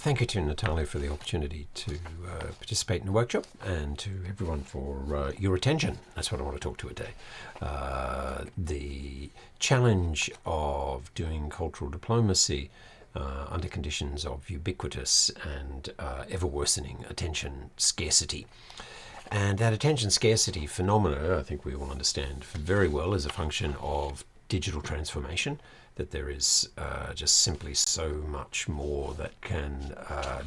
Thank you to Natalia for the opportunity to participate in the workshop, and to everyone for your attention. That's what I want to talk to today. The challenge of doing cultural diplomacy under conditions of ubiquitous and ever worsening attention scarcity. And that attention scarcity phenomena, I think we all understand very well, is a function of digital transformation, that there is just simply so much more that can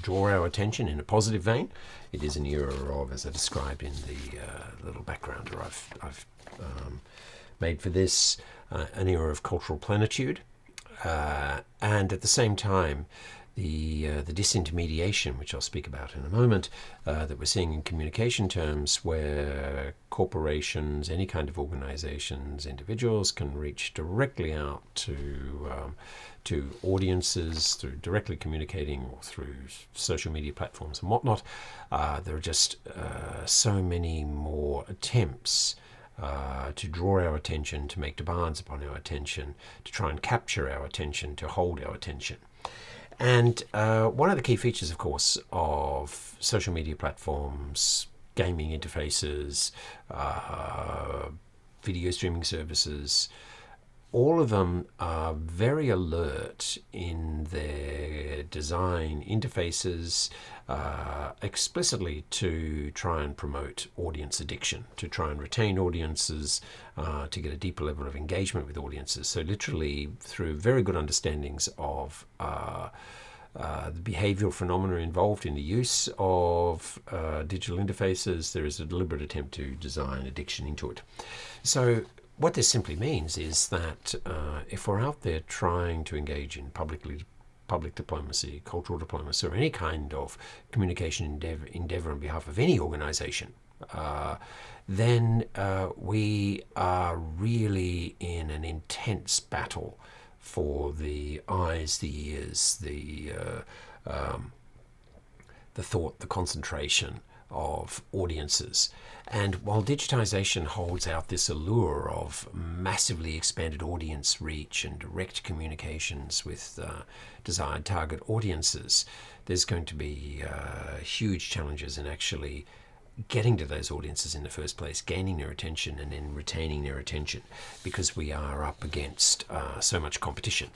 draw our attention in a positive vein. It is an era of, as I described in the little backgrounder I've made for this, an era of cultural plenitude, and at the same time, the disintermediation, which I'll speak about in a moment, that we're seeing in communication terms, where corporations, any kind of organizations, individuals can reach directly out to audiences through directly communicating or through social media platforms and whatnot. There are just so many more attempts to draw our attention, to make demands upon our attention, to try and capture our attention, to hold our attention. And one of the key features, of course, of social media platforms, gaming interfaces, video streaming services, all of them are very alert in their design interfaces explicitly to try and promote audience addiction, to try and retain audiences, to get a deeper level of engagement with audiences. So literally through very good understandings of the behavioral phenomena involved in the use of digital interfaces, there is a deliberate attempt to design addiction into it. So what this simply means is that if we're out there trying to engage in public diplomacy, cultural diplomacy, or any kind of communication endeavor on behalf of any organization, then we are really in an intense battle for the eyes, the ears, the thought, the concentration of audiences. And while digitization holds out this allure of massively expanded audience reach and direct communications with desired target audiences, there's going to be huge challenges in actually getting to those audiences in the first place, gaining their attention and then retaining their attention, because we are up against so much competition.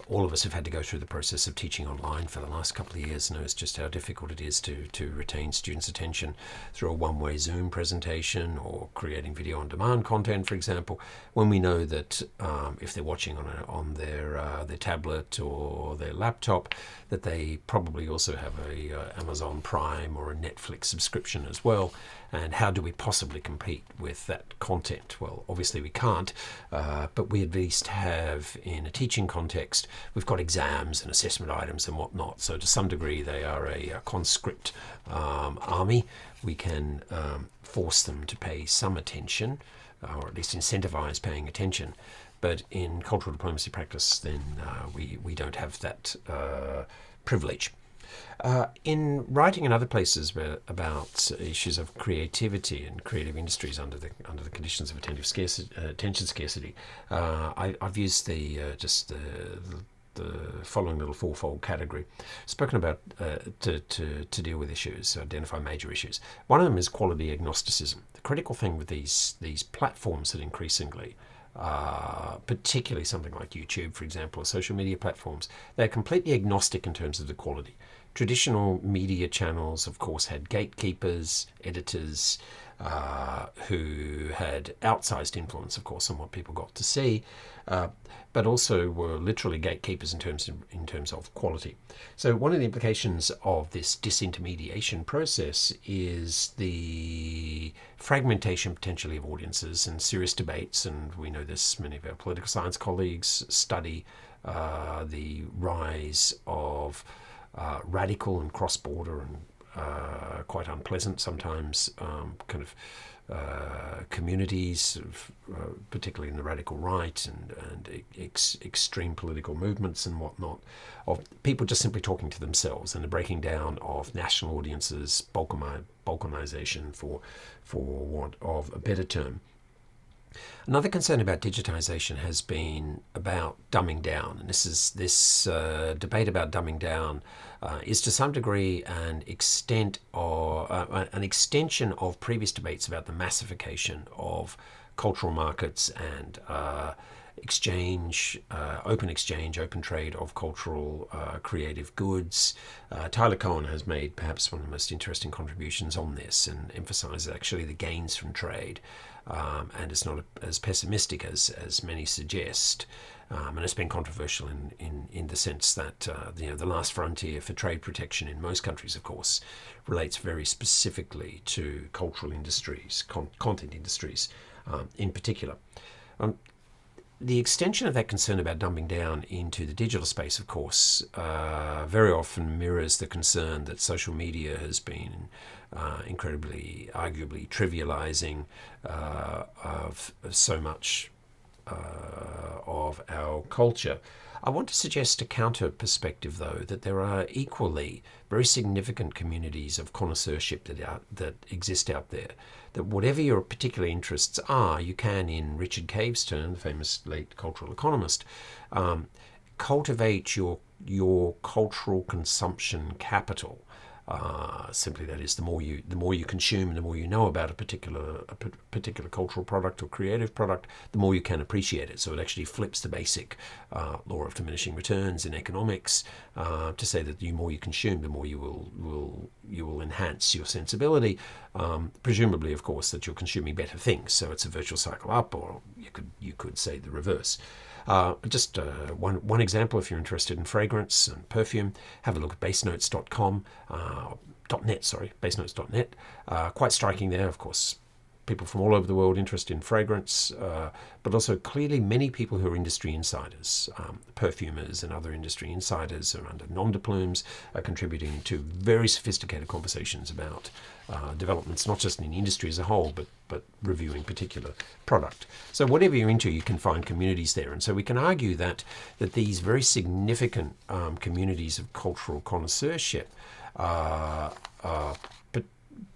All of us have had to go through the process of teaching online for the last couple of years, knows just how difficult it is to retain students' attention through a one-way Zoom presentation or creating video-on-demand content, for example, when we know that if they're watching on their tablet or their laptop, that they probably also have a Amazon Prime or a Netflix subscription as well. And how do we possibly compete with that content? Well, obviously we can't, but we at least have, in a teaching context, we've got exams and assessment items and whatnot. So to some degree, they are a conscript army. We can force them to pay some attention, or at least incentivize paying attention. But in cultural diplomacy practice, then we don't have that privilege. In writing in other places about issues of creativity and creative industries under the conditions of attention scarcity, I've used the following little fourfold category, spoken about to deal with issues, identify major issues. One of them is quality agnosticism. The critical thing with these platforms that increasingly, particularly something like YouTube, for example, or social media platforms, they're completely agnostic in terms of the quality. Traditional media channels, of course, had gatekeepers, editors, who had outsized influence, of course, on what people got to see, but also were literally gatekeepers in terms of quality. So one of the implications of this disintermediation process is the fragmentation potentially of audiences and serious debates, and we know this, many of our political science colleagues study the rise of radical and cross-border and quite unpleasant sometimes kind of communities, particularly in the radical right and extreme political movements and whatnot, of people just simply talking to themselves and the breaking down of national audiences, balkanization for want of a better term. Another concern about digitization has been about dumbing down, and this debate about dumbing down is to some degree an extension of previous debates about the massification of cultural markets and open exchange, open trade of cultural creative goods. Tyler Cohen has made perhaps one of the most interesting contributions on this and emphasizes actually the gains from trade. And it's not as pessimistic as many suggest. And it's been controversial in the sense that the last frontier for trade protection in most countries, of course, relates very specifically to cultural industries, content industries in particular. The extension of that concern about dumbing down into the digital space, of course, very often mirrors the concern that social media has been incredibly, arguably trivializing of so much of our culture. I want to suggest a counter perspective, though, that there are equally very significant communities of connoisseurship that exist out there. That whatever your particular interests are, you can, in Richard Cave's term, the famous late cultural economist, cultivate your cultural consumption capital. Simply, that is, the more you consume, the more you know about a particular cultural product or creative product, the more you can appreciate it. So it actually flips the basic law of diminishing returns in economics to say that the more you consume, the more you will enhance your sensibility. Presumably, of course, that you're consuming better things. So it's a virtual cycle up, or you could say the reverse. Just one example, if you're interested in fragrance and perfume, have a look at basenotes.com, basenotes.net. Quite striking there, of course. People from all over the world interested in fragrance, but also clearly many people who are industry insiders, perfumers and other industry insiders who are under nom de plumes, are contributing to very sophisticated conversations about developments, not just in industry as a whole, but reviewing particular product. So whatever you're into, you can find communities there. And so we can argue that these very significant communities of cultural connoisseurship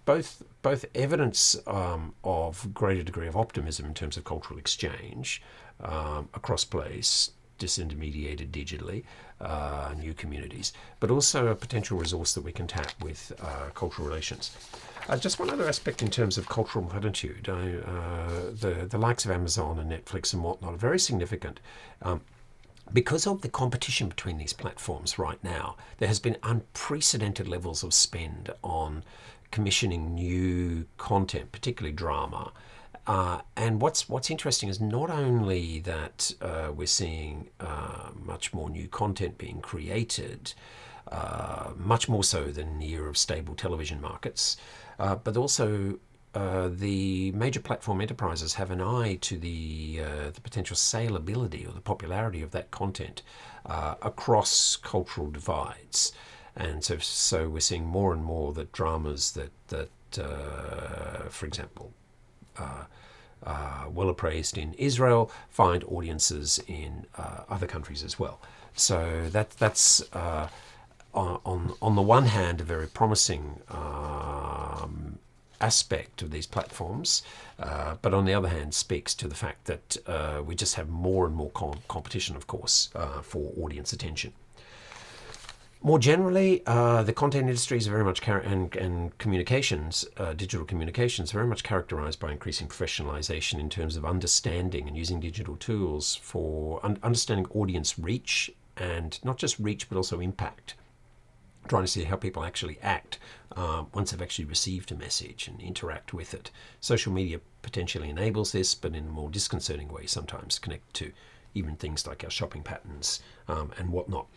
but both evidence of greater degree of optimism in terms of cultural exchange across place, disintermediated digitally, new communities, but also a potential resource that we can tap with cultural relations. Just one other aspect in terms of cultural latitude. The likes of Amazon and Netflix and whatnot are very significant. Because of the competition between these platforms right now, there has been unprecedented levels of spend on commissioning new content, particularly drama. And what's interesting is not only that we're seeing much more new content being created, much more so than in the era of stable television markets, but also the major platform enterprises have an eye to the potential saleability or the popularity of that content across cultural divides. And so we're seeing more and more that dramas that for example, well appraised in Israel find audiences in other countries as well. So that's on the one hand a very promising aspect of these platforms, but on the other hand speaks to the fact that we just have more and more competition, of course, for audience attention. More generally, the content industries are very much and communications, digital communications, are very much characterized by increasing professionalization in terms of understanding and using digital tools for understanding audience reach, and not just reach but also impact. Trying to see how people actually act once they've actually received a message and interact with it. Social media potentially enables this, but in a more disconcerting way sometimes, connect to even things like our shopping patterns and whatnot.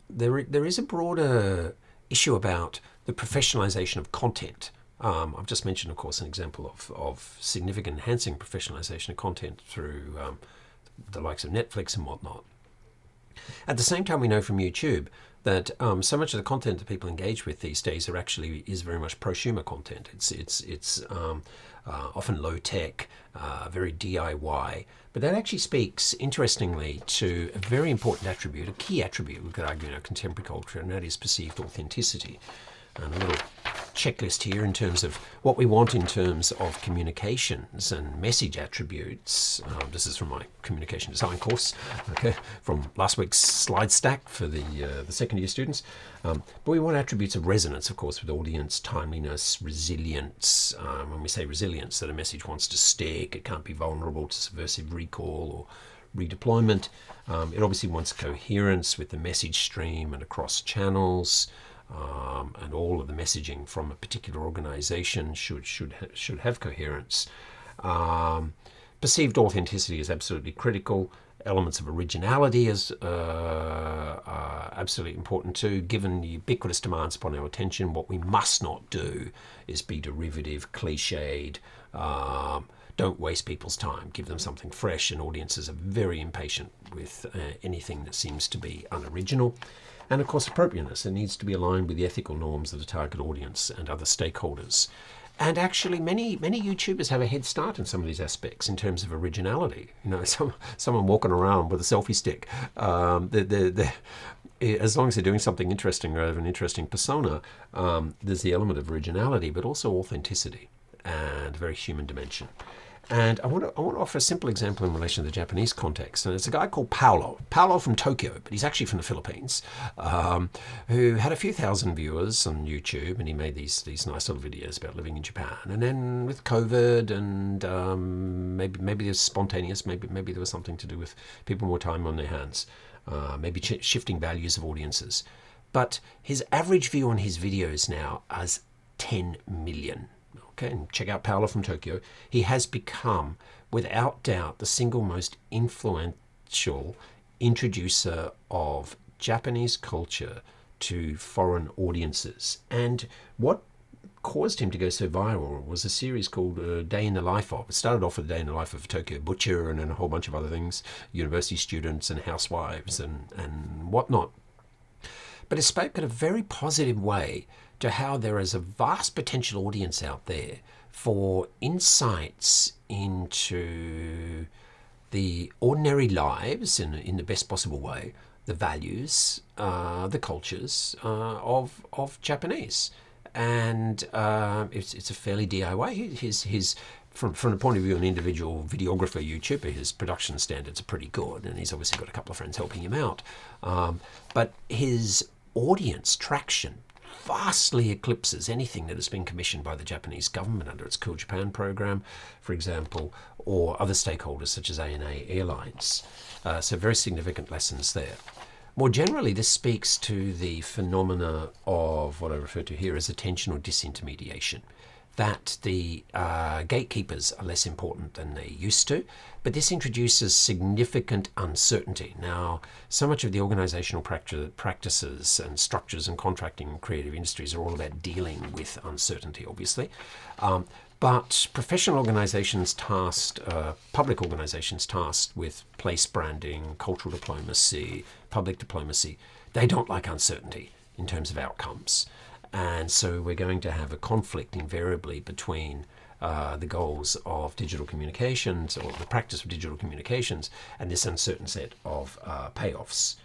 There is a broader issue about the professionalization of content. I've just mentioned, of course, an example of significant enhancing professionalization of content through the likes of Netflix and whatnot. At the same time, we know from YouTube that so much of the content that people engage with these days is very much prosumer content. It's often low tech, very DIY, but that actually speaks, interestingly, to a very important attribute, a key attribute we could argue in our contemporary culture, and that is perceived authenticity. And a little checklist here in terms of what we want in terms of communications and message attributes. This is from my communication design course, okay, from last week's slide stack for the second year students. But we want attributes of resonance, of course, with audience, timeliness, resilience. When we say resilience, that a message wants to stick, it can't be vulnerable to subversive recall or redeployment. It obviously wants coherence with the message stream and across channels. And all of the messaging from a particular organization should have coherence. Perceived authenticity is absolutely critical. Elements of originality is absolutely important too. Given the ubiquitous demands upon our attention, what we must not do is be derivative, cliched. Don't waste people's time. Give them something fresh, and audiences are very impatient with anything that seems to be unoriginal. And of course, appropriateness. It needs to be aligned with the ethical norms of the target audience and other stakeholders. And actually, many YouTubers have a head start in some of these aspects in terms of originality. You know, someone walking around with a selfie stick. As long as they're doing something interesting or have an interesting persona, there's the element of originality, but also authenticity and a very human dimension. And I want to offer a simple example in relation to the Japanese context. And it's a guy called Paolo from Tokyo, but he's actually from the Philippines, who had a few thousand viewers on YouTube, and he made these nice little videos about living in Japan. And then with COVID and maybe it was spontaneous, maybe there was something to do with people more time on their hands, maybe shifting values of audiences. But his average view on his videos now is 10 million. Okay, and check out Paolo from Tokyo. He has become, without doubt, the single most influential introducer of Japanese culture to foreign audiences. And what caused him to go so viral was a series called Day in the Life of. It started off with a day in the life of a Tokyo butcher and then a whole bunch of other things, university students and housewives and whatnot. But it spoke in a very positive way to how there is a vast potential audience out there for insights into the ordinary lives in the best possible way, the values, the cultures of Japanese. And it's a fairly DIY. His from the point of view of an individual videographer, YouTuber, his production standards are pretty good, and he's obviously got a couple of friends helping him out. But his audience traction vastly eclipses anything that has been commissioned by the Japanese government under its Cool Japan program, for example, or other stakeholders such as ANA Airlines. So very significant lessons there. More generally, this speaks to the phenomena of what I refer to here as attentional disintermediation, that the gatekeepers are less important than they used to, but this introduces significant uncertainty. Now, so much of the organizational practices and structures and contracting in creative industries are all about dealing with uncertainty, obviously. But professional organizations tasked, public organizations tasked with place branding, cultural diplomacy, public diplomacy, they don't like uncertainty in terms of outcomes. And so we're going to have a conflict invariably between the goals of digital communications or the practice of digital communications and this uncertain set of payoffs.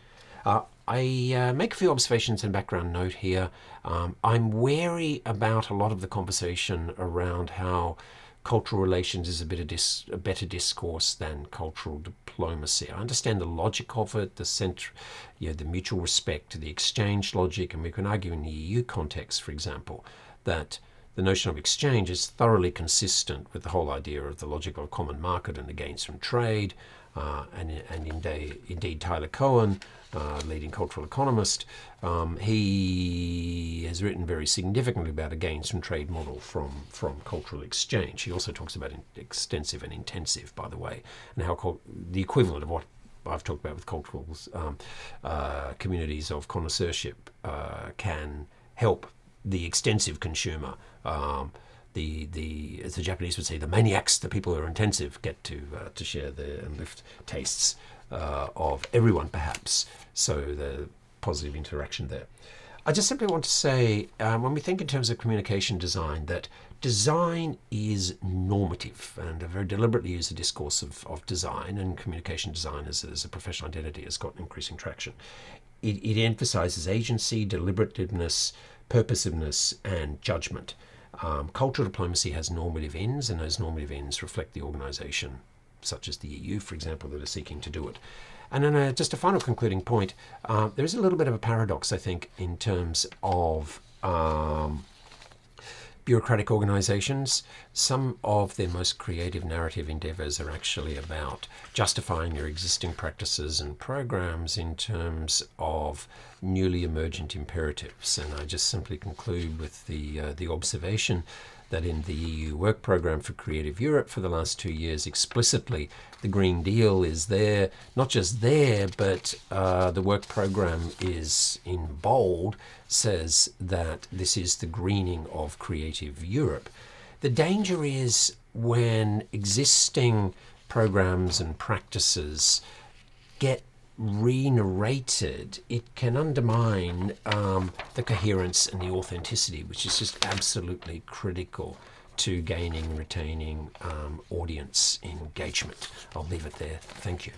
I make a few observations and background note here. I'm wary about a lot of the conversation around how cultural relations is a better discourse than cultural diplomacy. I understand the logic of it, the mutual respect, the exchange logic, and we can argue in the EU context, for example, that the notion of exchange is thoroughly consistent with the whole idea of the logic of a common market and the gains from trade. And indeed, Tyler Cohen, leading cultural economist, he has written very significantly about a gains from trade model from cultural exchange. He also talks about extensive and intensive, by the way, and how the equivalent of what I've talked about with cultural communities of connoisseurship can help the extensive consumer. As the Japanese would say, the maniacs, the people who are intensive, get to share and lift tastes of everyone, perhaps. So the positive interaction there. I just simply want to say, when we think in terms of communication design, that design is normative, and I very deliberately use the discourse of design, and communication design as a professional identity has got increasing traction. It emphasizes agency, deliberativeness, purposiveness and judgment. Cultural diplomacy has normative ends, and those normative ends reflect the organisation, such as the EU, for example, that are seeking to do it. And then just a final concluding point, there is a little bit of a paradox, I think, in terms of bureaucratic organisations. Some of their most creative narrative endeavours are actually about justifying their existing practices and programs in terms of newly emergent imperatives. And I just simply conclude with the observation that in the EU work programme for Creative Europe for the last 2 years, explicitly the Green Deal is there, not just there, but the work programme is in bold, says that this is the greening of Creative Europe. The danger is when existing programs and practices get re-narrated, it can undermine the coherence and the authenticity, which is just absolutely critical to gaining and retaining audience engagement. I'll leave it there. Thank you.